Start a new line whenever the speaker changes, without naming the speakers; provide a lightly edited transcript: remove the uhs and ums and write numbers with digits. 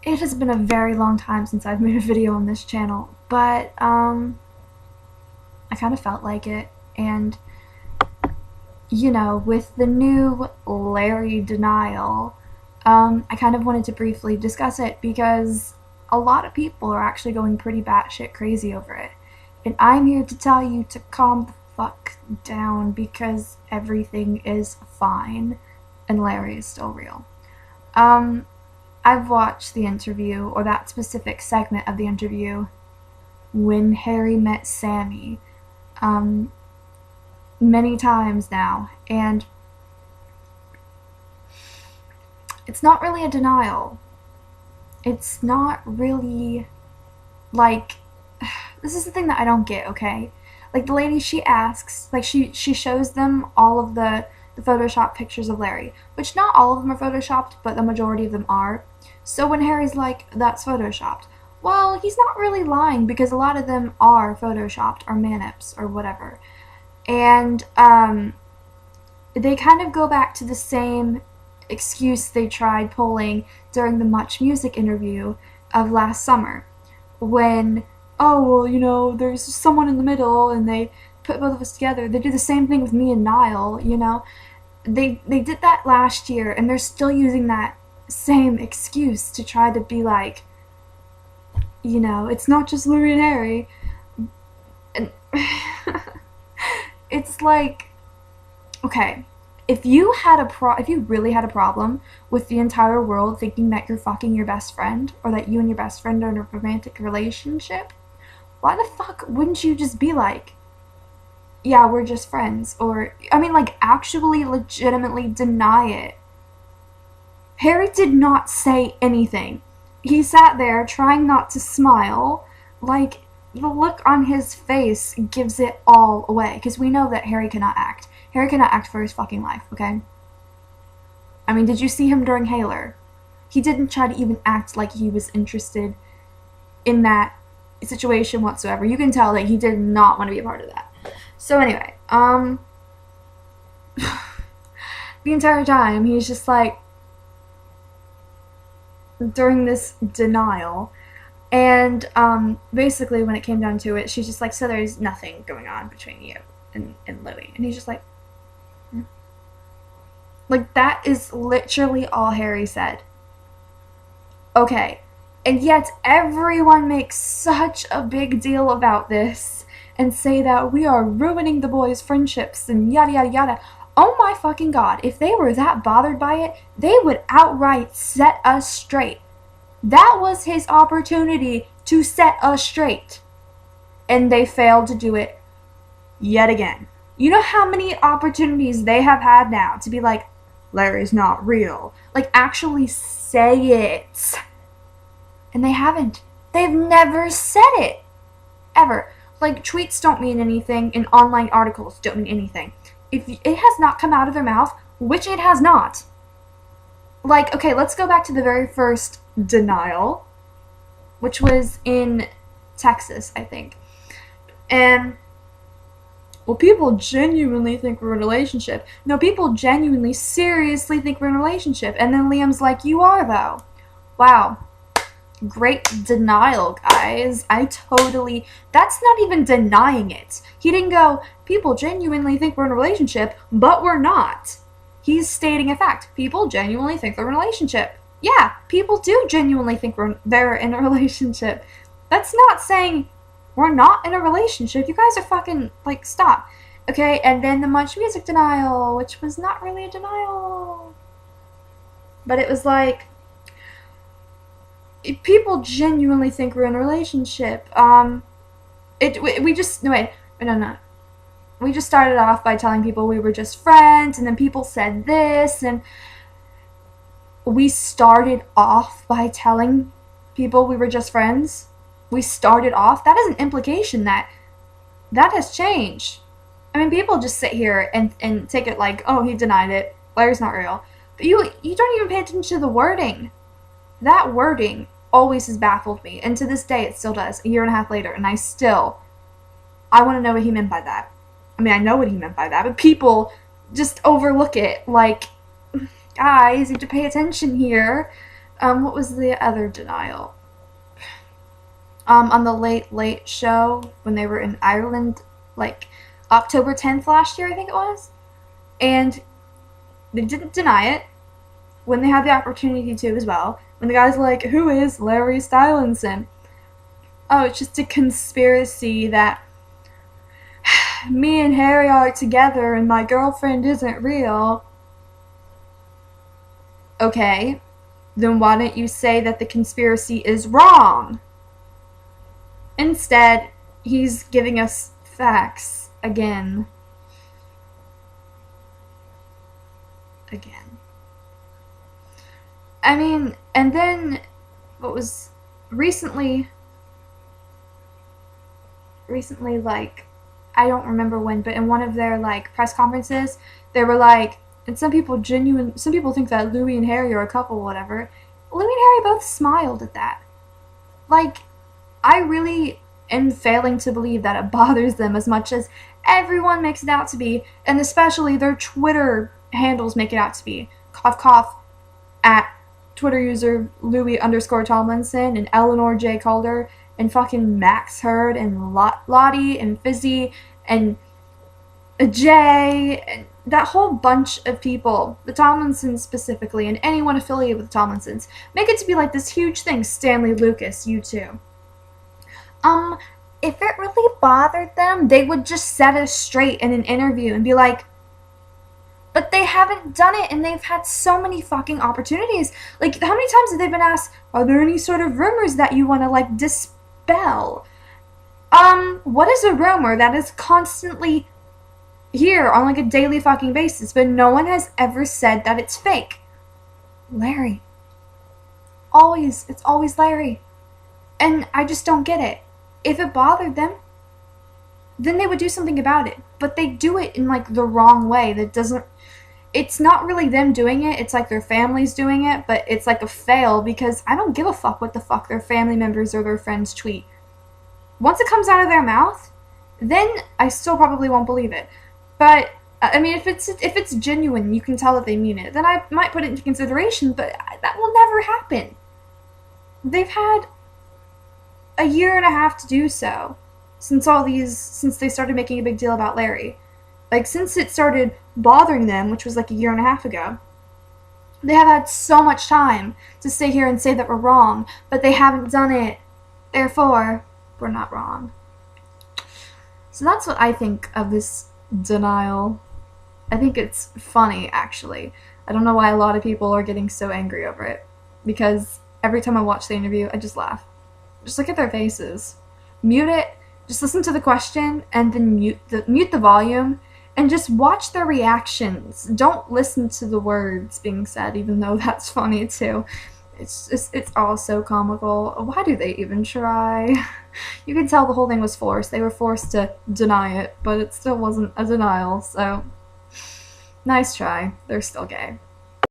it has been a very long time since I've made a video on this channel, but I kind of felt like it, and with the new Larry denial, I kind of wanted to briefly discuss it because a lot of people are actually going pretty batshit crazy over it, and I'm here to tell you to calm the fuck down because everything is fine, and Larry is still real. I've watched the interview, or that specific segment of the interview, when Harry met Sammy, many times now, and it's not really a denial. It's not really, like, this is the thing that I don't get, okay? Like, the lady, she asks, like, she shows them all of the Photoshop pictures of Larry, which not all of them are Photoshopped, but the majority of them are. So when Harry's like, that's Photoshopped, well, he's not really lying because a lot of them are Photoshopped or manips or whatever. And they kind of go back to the same excuse they tried pulling during the Much Music interview of last summer when, oh, well, there's someone in the middle and they put both of us together. They do the same thing with me and Niall, They did that last year, and they're still using that same excuse to try to be like, it's not just Louis and Harry. And it's like, okay, if you really had a problem with the entire world thinking that you're fucking your best friend, or that you and your best friend are in a romantic relationship, why the fuck wouldn't you just be like, yeah, we're just friends, or, actually legitimately deny it? Harry did not say anything. He sat there trying not to smile, like, the look on his face gives it all away, because we know that Harry cannot act. Harry cannot act for his fucking life, okay? Did you see him during Haler? He didn't try to even act like he was interested in that situation whatsoever. You can tell that he did not want to be a part of that. So anyway, the entire time, he's just like, during this denial, and basically when it came down to it, she's just like, so there's nothing going on between you and Louis. And he's just like, hmm. Like, that is literally all Harry said. Okay, and yet everyone makes such a big deal about this and say that we are ruining the boys' friendships and yada yada yada. Oh my fucking god, if they were that bothered by it, they would outright set us straight. That was his opportunity to set us straight. And they failed to do it yet again. You know how many opportunities they have had now to be like, Larry's not real. Like, actually say it. And they haven't. They've never said it. Ever. Like, tweets don't mean anything, and online articles don't mean anything. If it has not come out of their mouth, which it has not. Like, okay, let's go back to the very first denial, which was in Texas, I think. And, well, people genuinely think we're in a relationship. No, people genuinely, seriously think we're in a relationship. And then Liam's like, you are, though. Wow. Great denial, guys. That's not even denying it. He didn't go, people genuinely think we're in a relationship, but we're not. He's stating a fact. People genuinely think they're in a relationship. Yeah, people do genuinely think they're in a relationship. That's not saying we're not in a relationship. You guys are fucking, like, stop. Okay, and then the Much Music denial, which was not really a denial. But it was like, people genuinely think we're in a relationship. We just started off by telling people we were just friends, and then people said this, and we started off by telling people we were just friends. We started off. That is an implication that has changed. People just sit here and take it like, oh, he denied it. Larry's not real. But you don't even pay attention to the wording. That wording always has baffled me, and to this day it still does, a year and a half later, and I want to know what he meant by that. I know what he meant by that, but people just overlook it, like, guys, you have to pay attention here. What was the other denial? On the Late Late Show when they were in Ireland, like October 10th last year, I think it was, and they didn't deny it when they had the opportunity to as well. When the guy's like, "Who is Larry Stylinson?" Oh, it's just a conspiracy that me and Harry are together and my girlfriend isn't real. Okay, then why don't you say that the conspiracy is wrong? Instead, he's giving us facts again. Again. I mean, and then what was recently, like, I don't remember when, but in one of their like press conferences, they were like, and some people think that Louis and Harry are a couple, whatever. Louis and Harry both smiled at that. Like, I really am failing to believe that it bothers them as much as everyone makes it out to be, and especially their Twitter handles make it out to be. Cough cough at Twitter user Louis_Tomlinson and Eleanor J. Calder and fucking Max Hurd and Lottie and Fizzy and Jay and that whole bunch of people, the Tomlinsons specifically, and anyone affiliated with the Tomlinsons, make it to be like this huge thing. Stanley Lucas, you too. If it really bothered them, they would just set us straight in an interview and be like, but they haven't done it, and they've had so many fucking opportunities. Like, how many times have they been asked, are there any sort of rumors that you want to, like, dispel? What is a rumor that is constantly here on, like, a daily fucking basis, but no one has ever said that it's fake? Larry. It's always Larry. And I just don't get it. If it bothered them, then they would do something about it. But they do it in, like, the wrong way that doesn't... It's not really them doing it, it's like their family's doing it, but it's like a fail because I don't give a fuck what the fuck their family members or their friends tweet. Once it comes out of their mouth, then I still probably won't believe it. But, I mean, if it's genuine, you can tell that they mean it, then I might put it into consideration, but that will never happen. They've had a year and a half to do so. Since they started making a big deal about Larry. Like, since it started bothering them, which was like a year and a half ago, they have had so much time to sit here and say that we're wrong, but they haven't done it. Therefore, we're not wrong. So that's what I think of this denial. I think it's funny, actually. I don't know why a lot of people are getting so angry over it, because every time I watch the interview, I just laugh. Just look at their faces. Mute it. Just listen to the question and then mute the volume and just watch their reactions. Don't listen to the words being said, even though that's funny too. It's all so comical. Why do they even try? You can tell the whole thing was forced. They were forced to deny it, but it still wasn't a denial, so nice try. They're still gay.